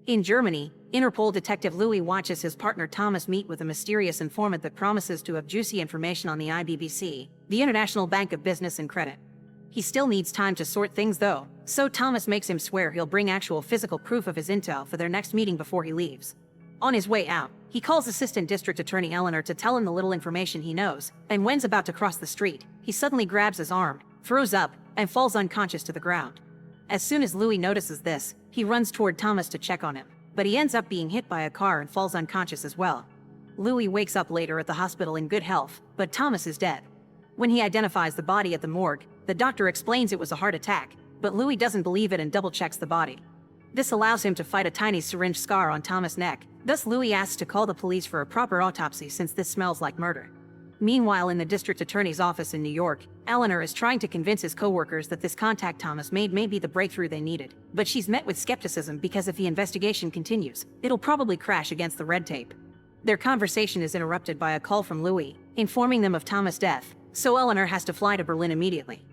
In Germany, Interpol detective Louis watches his partner Thomas meet with a mysterious informant that promises to have juicy information on the IBBC, the International Bank of Business and Credit. He still needs time to sort things though, so Thomas makes him swear he'll bring actual physical proof of his intel for their next meeting before he leaves. On his way out, he calls Assistant District Attorney Eleanor to tell him the little information he knows, and when's about to cross the street, he suddenly grabs his arm, throws up, and falls unconscious to the ground. As soon as Louis notices this, he runs toward Thomas to check on him, but he ends up being hit by a car and falls unconscious as well. Louis wakes up later at the hospital in good health, but Thomas is dead. When he identifies the body at the morgue, the doctor explains it was a heart attack, but Louis doesn't believe it and double-checks the body. This allows him to fight a tiny syringe scar on Thomas' neck, thus Louis asks to call the police for a proper autopsy since this smells like murder. Meanwhile, in the district attorney's office in New York, Eleanor is trying to convince his coworkers that this contact Thomas made may be the breakthrough they needed, but she's met with skepticism because if the investigation continues, it'll probably crash against the red tape. Their conversation is interrupted by a call from Louis, informing them of Thomas' death, so Eleanor has to fly to Berlin immediately.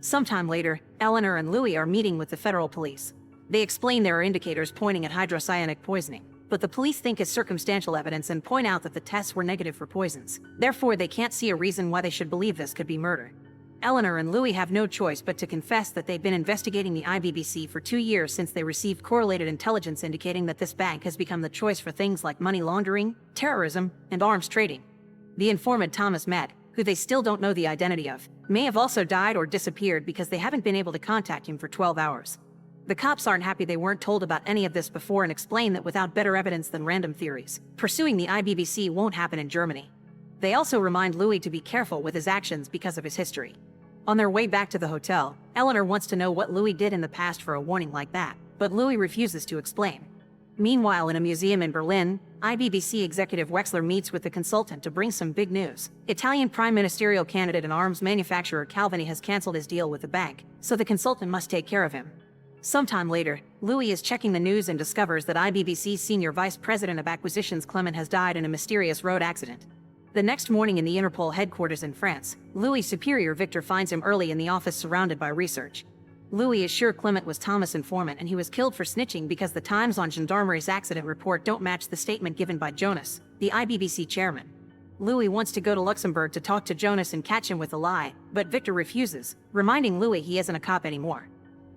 Sometime later, Eleanor and Louis are meeting with the federal police. They explain there are indicators pointing at hydrocyanic poisoning, but the police think it's circumstantial evidence and point out that the tests were negative for poisons. Therefore, they can't see a reason why they should believe this could be murder. Eleanor and Louis have no choice but to confess that they've been investigating the IBBC for 2 years since they received correlated intelligence indicating that this bank has become the choice for things like money laundering, terrorism, and arms trading. The informant Thomas met, who they still don't know the identity of, may have also died or disappeared because they haven't been able to contact him for 12 hours. The cops aren't happy they weren't told about any of this before and explain that without better evidence than random theories, pursuing the IBBC won't happen in Germany. They also remind Louis to be careful with his actions because of his history. On their way back to the hotel, Eleanor wants to know what Louis did in the past for a warning like that, but Louis refuses to explain. Meanwhile, in a museum in Berlin, IBBC executive Wexler meets with the consultant to bring some big news. Italian prime ministerial candidate and arms manufacturer Calvini has canceled his deal with the bank, so the consultant must take care of him. Sometime later, Louis is checking the news and discovers that IBBC's senior vice president of acquisitions Clement has died in a mysterious road accident. The next morning in the Interpol headquarters in France, Louis' superior Victor finds him early in the office surrounded by research. Louis is sure Clement was Thomas' informant and he was killed for snitching because the times on Gendarmerie's accident report don't match the statement given by Jonas, the IBBC chairman. Louis wants to go to Luxembourg to talk to Jonas and catch him with a lie, but Victor refuses, reminding Louis he isn't a cop anymore.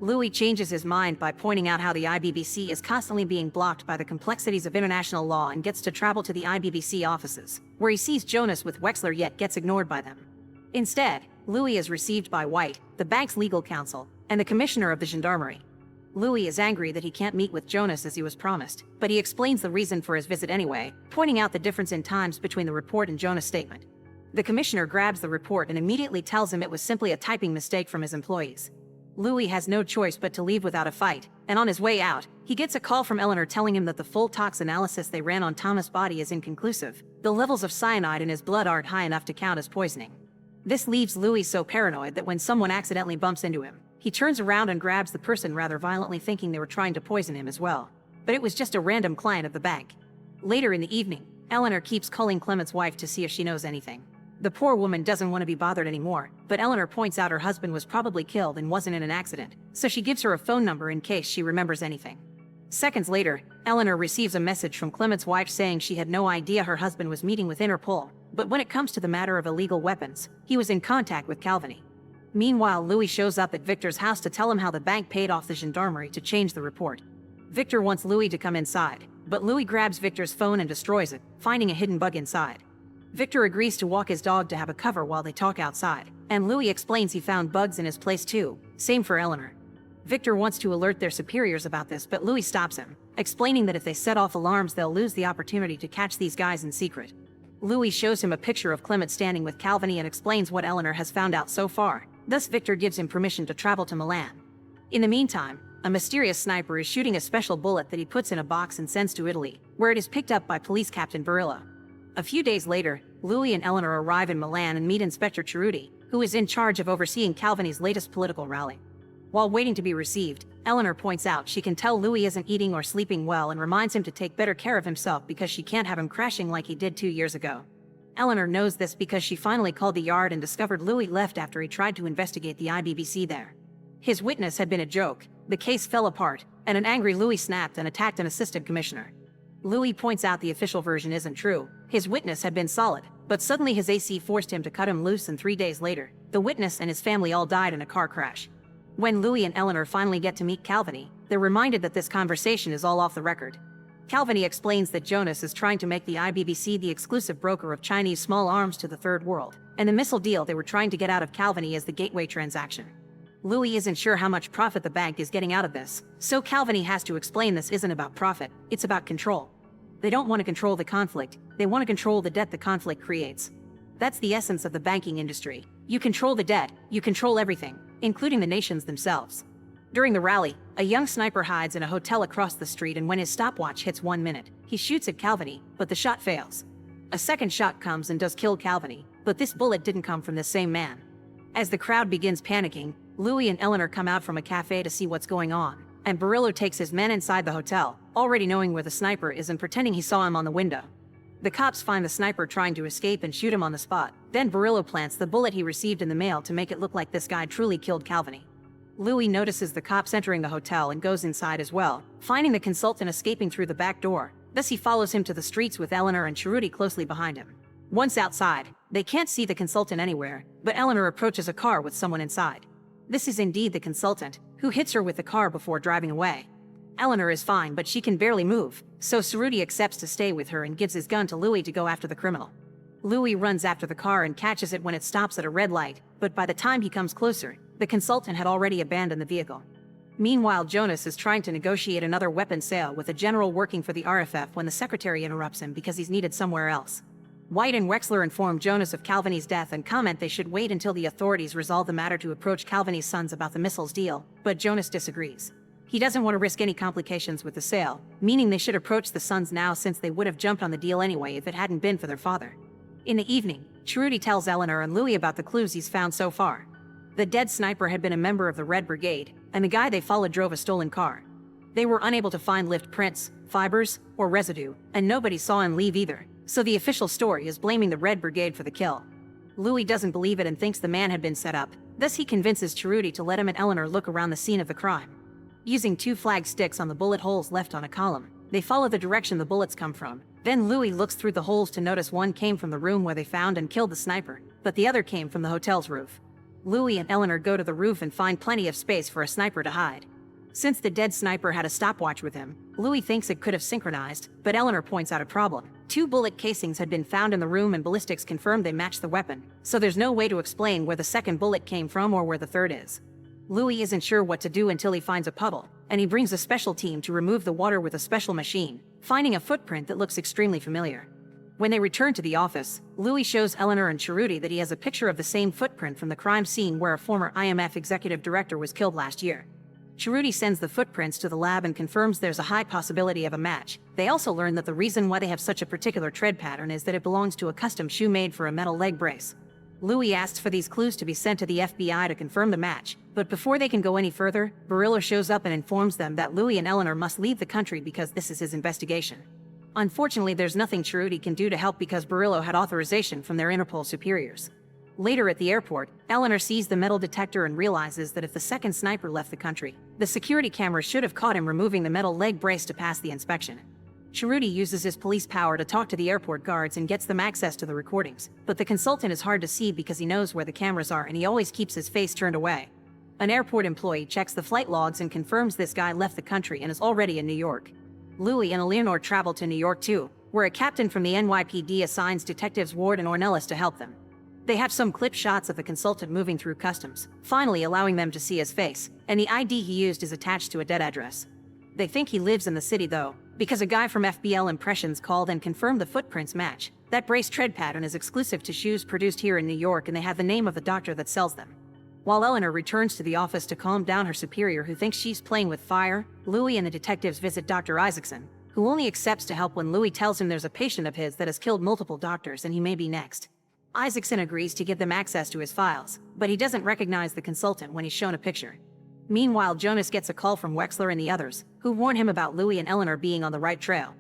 Louis changes his mind by pointing out how the IBBC is constantly being blocked by the complexities of international law and gets to travel to the IBBC offices, where he sees Jonas with Wexler yet gets ignored by them. Instead, Louis is received by White, the bank's legal counsel, and the commissioner of the Gendarmerie. Louis is angry that he can't meet with Jonas as he was promised, but he explains the reason for his visit anyway, pointing out the difference in times between the report and Jonas' statement. The commissioner grabs the report and immediately tells him it was simply a typing mistake from his employees. Louis has no choice but to leave without a fight, and on his way out, he gets a call from Eleanor telling him that the full tox analysis they ran on Thomas' body is inconclusive. The levels of cyanide in his blood aren't high enough to count as poisoning. This leaves Louis so paranoid that when someone accidentally bumps into him, he turns around and grabs the person rather violently, thinking they were trying to poison him as well. But it was just a random client of the bank. Later in the evening, Eleanor keeps calling Clement's wife to see if she knows anything. The poor woman doesn't want to be bothered anymore, but Eleanor points out her husband was probably killed and wasn't in an accident, so she gives her a phone number in case she remembers anything. Seconds later, Eleanor receives a message from Clement's wife saying she had no idea her husband was meeting with Interpol, but when it comes to the matter of illegal weapons, he was in contact with Calvini. Meanwhile, Louis shows up at Victor's house to tell him how the bank paid off the Gendarmerie to change the report. Victor wants Louis to come inside, but Louis grabs Victor's phone and destroys it, finding a hidden bug inside. Victor agrees to walk his dog to have a cover while they talk outside, and Louis explains he found bugs in his place too, same for Eleanor. Victor wants to alert their superiors about this, but Louis stops him, explaining that if they set off alarms they'll lose the opportunity to catch these guys in secret. Louis shows him a picture of Clement standing with Calvini and explains what Eleanor has found out so far, thus Victor gives him permission to travel to Milan. In the meantime, a mysterious sniper is shooting a special bullet that he puts in a box and sends to Italy, where it is picked up by police captain Barilla. A few days later, Louis and Eleanor arrive in Milan and meet Inspector Cerruti, who is in charge of overseeing Calvini's latest political rally. While waiting to be received, Eleanor points out she can tell Louis isn't eating or sleeping well and reminds him to take better care of himself because she can't have him crashing like he did 2 years ago. Eleanor knows this because she finally called the yard and discovered Louis left after he tried to investigate the IBBC there. His witness had been a joke, the case fell apart, and an angry Louis snapped and attacked an assistant commissioner. Louis points out the official version isn't true. His witness had been solid, but suddenly his AC forced him to cut him loose, and 3 days later, the witness and his family all died in a car crash. When Louis and Eleanor finally get to meet Calviny, they're reminded that this conversation is all off the record. Calviny explains that Jonas is trying to make the IBBC the exclusive broker of Chinese small arms to the Third World, and the missile deal they were trying to get out of Calviny is the gateway transaction. Louis isn't sure how much profit the bank is getting out of this, so Calviny has to explain this isn't about profit, it's about control. They don't want to control the conflict, they want to control the debt the conflict creates. That's the essence of the banking industry. You control the debt, you control everything, including the nations themselves. During the rally, a young sniper hides in a hotel across the street, and when his stopwatch hits 1 minute, he shoots at Calviny, but the shot fails. A second shot comes and does kill Calviny, but this bullet didn't come from the same man. As the crowd begins panicking, Louis and Eleanor come out from a cafe to see what's going on, and Barillo takes his men inside the hotel, already knowing where the sniper is and pretending he saw him on the window. The cops find the sniper trying to escape and shoot him on the spot. Then Barillo plants the bullet he received in the mail to make it look like this guy truly killed Calviny. Louis notices the cops entering the hotel and goes inside as well, finding the consultant escaping through the back door. Thus he follows him to the streets with Eleanor and Cerruti closely behind him. Once outside, they can't see the consultant anywhere, but Eleanor approaches a car with someone inside. This is indeed the consultant, who hits her with the car before driving away. Eleanor is fine, but she can barely move, so Cerruti accepts to stay with her and gives his gun to Louis to go after the criminal. Louis runs after the car and catches it when it stops at a red light, but by the time he comes closer, the consultant had already abandoned the vehicle. Meanwhile, Jonas is trying to negotiate another weapon sale with a general working for the RFF when the secretary interrupts him because he's needed somewhere else. White and Wexler inform Jonas of Calviny's death and comment they should wait until the authorities resolve the matter to approach Calviny's sons about the missiles deal, but Jonas disagrees. He doesn't want to risk any complications with the sale, meaning they should approach the sons now since they would have jumped on the deal anyway if it hadn't been for their father. In the evening, Cerruti tells Eleanor and Louis about the clues he's found so far. The dead sniper had been a member of the Red Brigade, and the guy they followed drove a stolen car. They were unable to find lift prints, fibers, or residue, and nobody saw him leave either, so the official story is blaming the Red Brigade for the kill. Louis doesn't believe it and thinks the man had been set up, thus he convinces Cerruti to let him and Eleanor look around the scene of the crime. Using 2 flag sticks on the bullet holes left on a column, they follow the direction the bullets come from. Then Louis looks through the holes to notice one came from the room where they found and killed the sniper, but the other came from the hotel's roof. Louis and Eleanor go to the roof and find plenty of space for a sniper to hide. Since the dead sniper had a stopwatch with him, Louis thinks it could have synchronized, but Eleanor points out a problem. 2 bullet casings had been found in the room and ballistics confirmed they matched the weapon, so there's no way to explain where the second bullet came from or where the third is. Louis isn't sure what to do until he finds a puddle, and he brings a special team to remove the water with a special machine, finding a footprint that looks extremely familiar. When they return to the office, Louis shows Eleanor and Cerruti that he has a picture of the same footprint from the crime scene where a former IMF executive director was killed last year. Cerruti sends the footprints to the lab and confirms there's a high possibility of a match. They also learn that the reason why they have such a particular tread pattern is that it belongs to a custom shoe made for a metal leg brace. Louis asks for these clues to be sent to the FBI to confirm the match, but before they can go any further, Barillo shows up and informs them that Louis and Eleanor must leave the country because this is his investigation. Unfortunately, there's nothing Cerruti can do to help because Barillo had authorization from their Interpol superiors. Later at the airport, Eleanor sees the metal detector and realizes that if the second sniper left the country, the security camera should have caught him removing the metal leg brace to pass the inspection. Cerruti uses his police power to talk to the airport guards and gets them access to the recordings, but the consultant is hard to see because he knows where the cameras are and he always keeps his face turned away. An airport employee checks the flight logs and confirms this guy left the country and is already in New York. Louis and Eleanor travel to New York too, where a captain from the NYPD assigns detectives Ward and Ornelas to help them. They have some clip shots of the consultant moving through customs, finally allowing them to see his face, and the ID he used is attached to a dead address. They think he lives in the city though, because a guy from FBL Impressions called and confirmed the footprints match. That brace tread pattern is exclusive to shoes produced here in New York and they have the name of the doctor that sells them. While Eleanor returns to the office to calm down her superior who thinks she's playing with fire, Louis and the detectives visit Dr. Isaacson, who only accepts to help when Louis tells him there's a patient of his that has killed multiple doctors and he may be next. Isaacson agrees to give them access to his files, but he doesn't recognize the consultant when he's shown a picture. Meanwhile, Jonas gets a call from Wexler and the others, who warn him about Louis and Eleanor being on the right trail.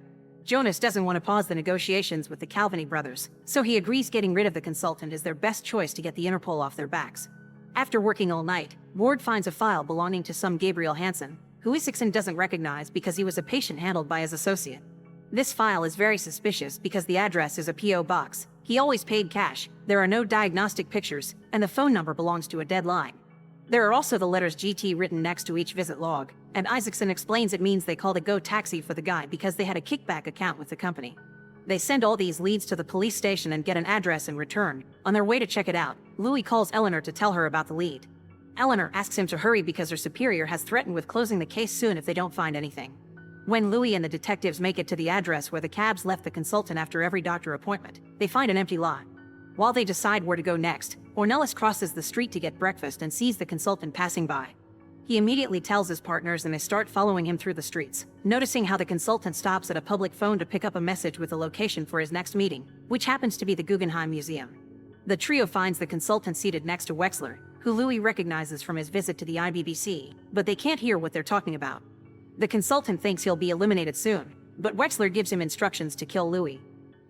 Jonas doesn't want to pause the negotiations with the Calviny brothers, so he agrees getting rid of the consultant is their best choice to get the Interpol off their backs. After working all night, Ward finds a file belonging to some Gabriel Hansen, who Isaacson doesn't recognize because he was a patient handled by his associate. This file is very suspicious because the address is a P.O. box. He always paid cash, there are no diagnostic pictures, and the phone number belongs to a dead line. There are also the letters GT written next to each visit log, and Isaacson explains it means they called a Go taxi for the guy because they had a kickback account with the company. They send all these leads to the police station and get an address in return. On their way to check it out, Louis calls Eleanor to tell her about the lead. Eleanor asks him to hurry because her superior has threatened with closing the case soon if they don't find anything. When Louis and the detectives make it to the address where the cabs left the consultant after every doctor appointment, they find an empty lot. While they decide where to go next, Ornelas crosses the street to get breakfast and sees the consultant passing by. He immediately tells his partners and they start following him through the streets, noticing how the consultant stops at a public phone to pick up a message with a location for his next meeting, which happens to be the Guggenheim Museum. The trio finds the consultant seated next to Wexler, who Louis recognizes from his visit to the IBBC, but they can't hear what they're talking about. The consultant thinks he'll be eliminated soon, but Wexler gives him instructions to kill Louis.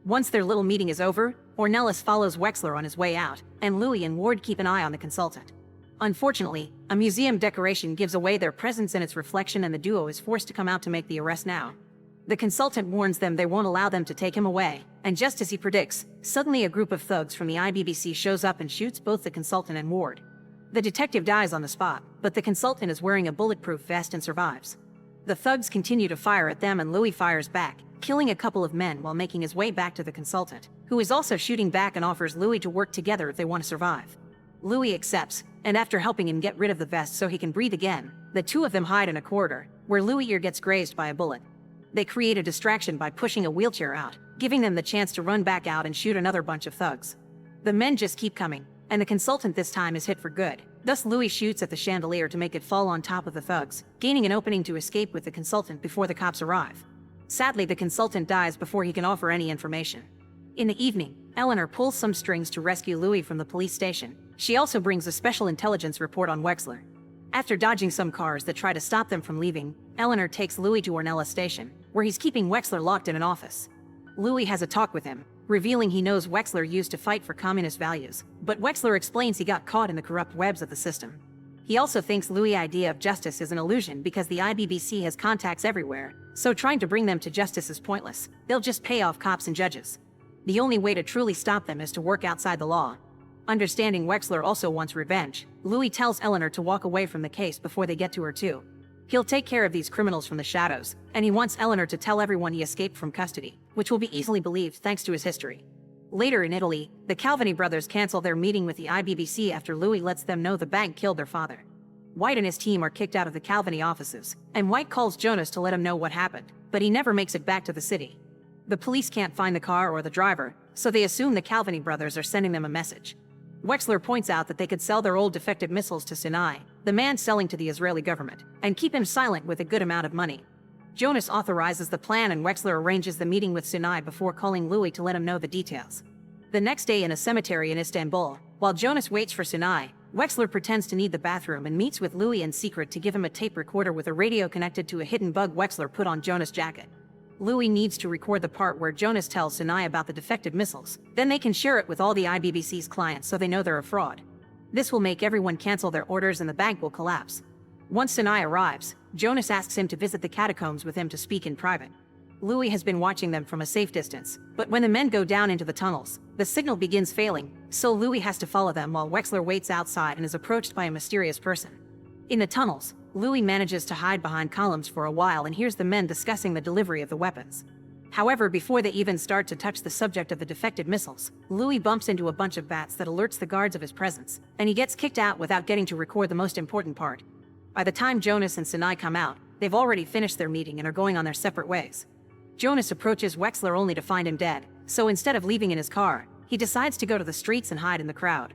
Once their little meeting is over, Ornelas follows Wexler on his way out, and Louis and Ward keep an eye on the consultant. Unfortunately, a museum decoration gives away their presence and its reflection, and the duo is forced to come out to make the arrest now. The consultant warns them they won't allow them to take him away, and just as he predicts, suddenly a group of thugs from the IBBC shows up and shoots both the consultant and Ward. The detective dies on the spot, but the consultant is wearing a bulletproof vest and survives. The thugs continue to fire at them and Louis fires back, killing a couple of men while making his way back to the consultant, who is also shooting back and offers Louis to work together if they want to survive. Louis accepts, and after helping him get rid of the vest so he can breathe again, the two of them hide in a corridor, where Louis' ear gets grazed by a bullet. They create a distraction by pushing a wheelchair out, giving them the chance to run back out and shoot another bunch of thugs. The men just keep coming, and the consultant this time is hit for good. Thus Louis shoots at the chandelier to make it fall on top of the thugs, gaining an opening to escape with the consultant before the cops arrive. Sadly, the consultant dies before he can offer any information. In the evening, Eleanor pulls some strings to rescue Louis from the police station. She also brings a special intelligence report on Wexler. After dodging some cars that try to stop them from leaving, Eleanor takes Louis to Ornelas station, where he's keeping Wexler locked in an office. Louis has a talk with him, revealing he knows Wexler used to fight for communist values, but Wexler explains he got caught in the corrupt webs of the system. He also thinks Louis' idea of justice is an illusion because the IBBC has contacts everywhere, so trying to bring them to justice is pointless. They'll just pay off cops and judges. The only way to truly stop them is to work outside the law. Understanding Wexler also wants revenge, Louis tells Eleanor to walk away from the case before they get to her too. He'll take care of these criminals from the shadows, and he wants Eleanor to tell everyone he escaped from custody, which will be easily believed thanks to his history. Later in Italy, the Calvini brothers cancel their meeting with the IBBC after Louis lets them know the bank killed their father. White and his team are kicked out of the Calvini offices, and White calls Jonas to let him know what happened, but he never makes it back to the city. The police can't find the car or the driver, so they assume the Calvini brothers are sending them a message. Wexler points out that they could sell their old defective missiles to Sinai, the man selling to the Israeli government, and keep him silent with a good amount of money. Jonas authorizes the plan and Wexler arranges the meeting with Sinai before calling Louis to let him know the details. The next day in a cemetery in Istanbul, while Jonas waits for Sinai, Wexler pretends to need the bathroom and meets with Louis in secret to give him a tape recorder with a radio connected to a hidden bug Wexler put on Jonas' jacket. Louis needs to record the part where Jonas tells Sinai about the defective missiles, then they can share it with all the IBBC's clients so they know they're a fraud. This will make everyone cancel their orders and the bank will collapse. Once Sinai arrives, Jonas asks him to visit the catacombs with him to speak in private. Louis has been watching them from a safe distance, but when the men go down into the tunnels, the signal begins failing, so Louis has to follow them while Wexler waits outside and is approached by a mysterious person. In the tunnels, Louis manages to hide behind columns for a while and hears the men discussing the delivery of the weapons. However, before they even start to touch the subject of the defective missiles, Louis bumps into a bunch of bats that alerts the guards of his presence, and he gets kicked out without getting to record the most important part. By the time Jonas and Sinai come out, they've already finished their meeting and are going on their separate ways. Jonas approaches Wexler only to find him dead, so instead of leaving in his car, he decides to go to the streets and hide in the crowd.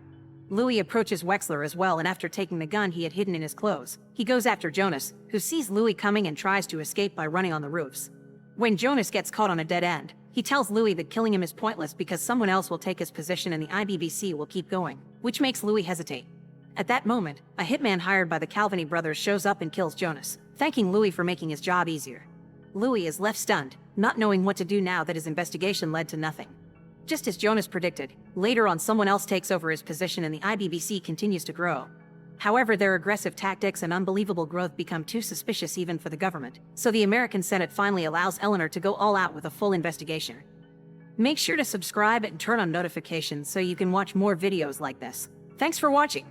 Louis approaches Wexler as well, and after taking the gun he had hidden in his clothes, he goes after Jonas, who sees Louis coming and tries to escape by running on the roofs. When Jonas gets caught on a dead end, he tells Louis that killing him is pointless because someone else will take his position and the IBBC will keep going, which makes Louis hesitate. At that moment, a hitman hired by the Calvini brothers shows up and kills Jonas, thanking Louis for making his job easier. Louis is left stunned, not knowing what to do now that his investigation led to nothing. Just as Jonas predicted, later on someone else takes over his position and the IBBC continues to grow. However, their aggressive tactics and unbelievable growth become too suspicious even for the government, so the American Senate finally allows Eleanor to go all out with a full investigation. Make sure to subscribe and turn on notifications so you can watch more videos like this. Thanks for watching.